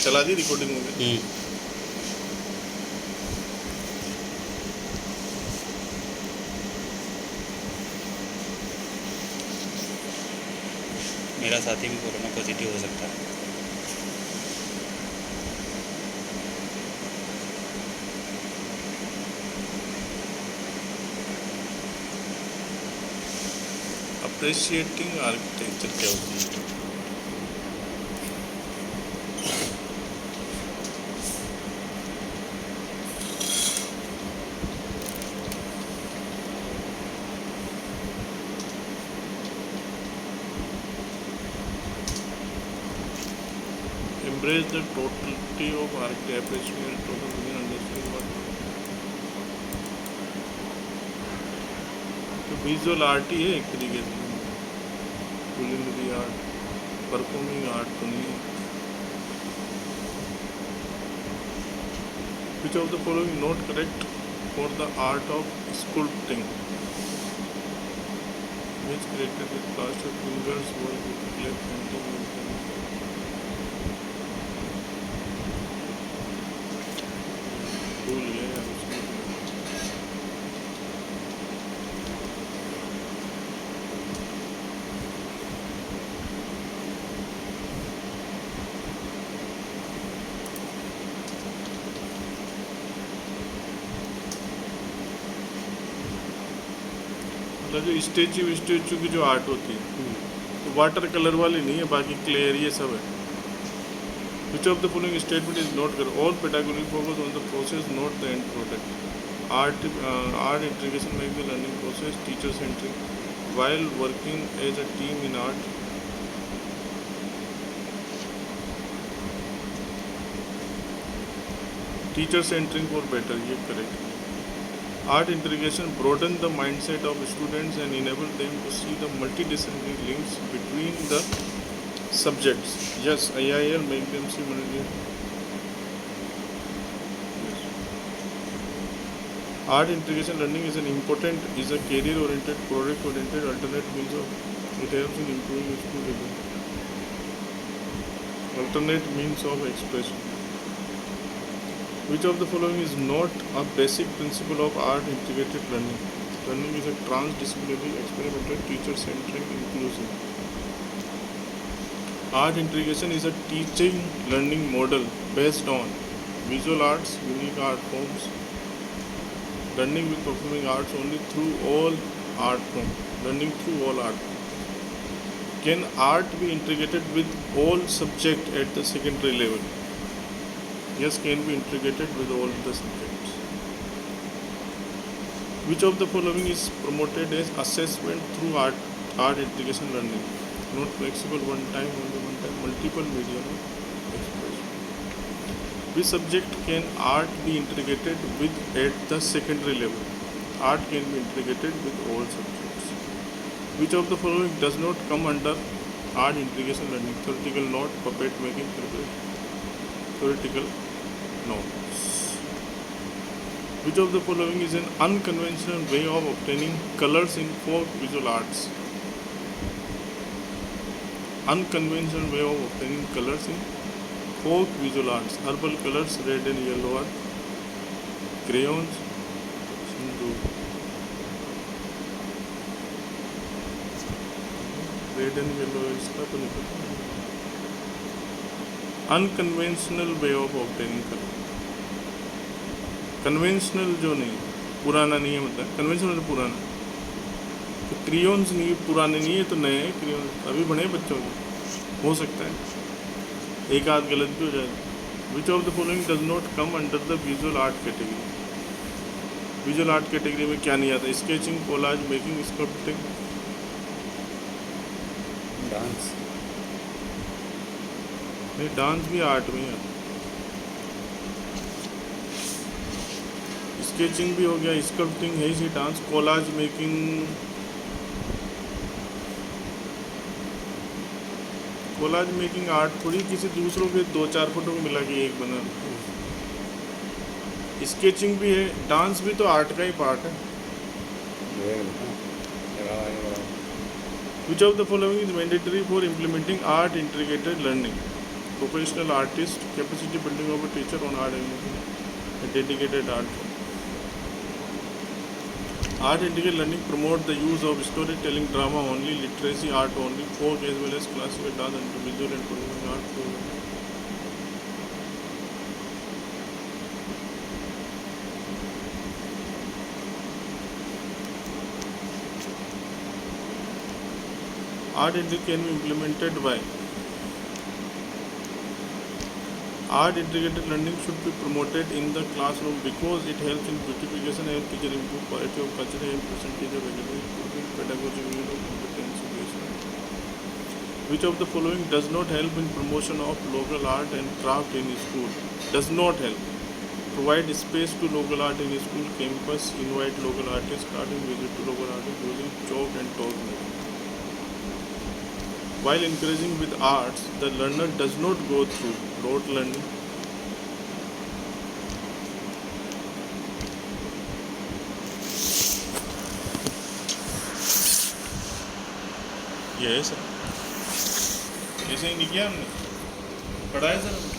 चला दी रिकॉर्डिंग में। मेरा साथी भी कोरोना पॉजिटिव हो सकता है। अप्रिशिएटिंग आर्किटेक्चर क्या होती है? Embrace the totality of architecture, appreciate total meaning, understand what तो विजुअल आर्ट ही है एक तरीके से, कुलिनरी आर्ट, परफॉर्मिंग आर्ट तो नहीं है। Which of the following not correct for the art of sculpting? Which created with plaster fingers work with clay painting with भूल गया यार उसको। मतलब जो स्टेचू की जो आर्ट होती है तो वाटर कलर वाली नहीं है, बाकी क्लियर ये सब है। Which of the following statement is not correct? All pedagogy focus on the process, not the end product. Art integration makes the learning process teacher-centric. While working as a team in art, teacher-centric for better. ये correct. Art integration broaden the mindset of students and enable them to see the multidisciplinary links between the subjects. Yes, IIL make them see multidisciplinary. Art integration learning is a career-oriented, product-oriented, alternate means of, it helps in improving school ability. Alternate means of expression. Which of the following is not a basic principle of art integrated learning? Learning is a transdisciplinary, experimental, teacher-centric, inclusive. Art integration is a teaching learning model based on visual arts, unique art forms, learning with performing arts only through all art forms, learning through all art forms. Can art be integrated with all subject at the secondary level? Yes, can be integrated with all the subjects. Which of the following is promoted as assessment through art integration learning? Not flexible one time, multiple medium expression. Which subject can art be integrated with at the secondary level? Art can be integrated with all subjects. Which of the following does not come under art integration learning? Theoretical note, puppet making, theoretical notes. Which of the following is an unconventional way of obtaining colors in folk visual arts? Unconventional way of obtaining colors in folk visual arts. Herbal colors, red and yellow art, crayons, sindoor. Red and yellow इसका तो नहीं पता। Unconventional way of obtaining color. Conventional जो नहीं, पुराना नहीं है, मतलब कन्वेंशनल पुराना, तो क्रियोन्स नहीं, पुराने नहीं है तो नए हैं क्रियोन्स, अभी बने बच्चों के, हो सकता है एक आध गलत भी हो जाए। Which of the following does not come under the visual art category? Visual art category में क्या नहीं आता? Sketching, collage making, sculpting, dance. नहीं, डांस भी आर्ट में है। स्केचिंग भी हो गया, स्कल्पटिंग है इसी dance, collage making, collage making art थोड़ी, किसी दूसरों के 2-4 फोटो को मिला के एक बना। स्केचिंग भी है, डांस भी तो आर्ट का ही पार्ट है। Which of the following is mandatory for implementing art integrated learning? Professional artist, capacity building of a teacher on art and a dedicated art form. Art integrated learning promote the use of storytelling, drama only, literacy, art only, folk as well as classical dance and visual and performing art program. Art can be implemented by art integrated learning should be promoted in the classroom because it helps in beautification and teacher improve quality of culture and percentage of academic improving pedagogy unit of competency based. Which of the following does not help in promotion of local art and craft in school? Does not help. Provide space to local art in school campus. Invite local artists. Starting visit to local artists using chalk and talk method. While encouraging with arts, the learner does not go through rote learning. ये है sir, ऐसे ही नहीं किया हमने, पढ़ा है sir.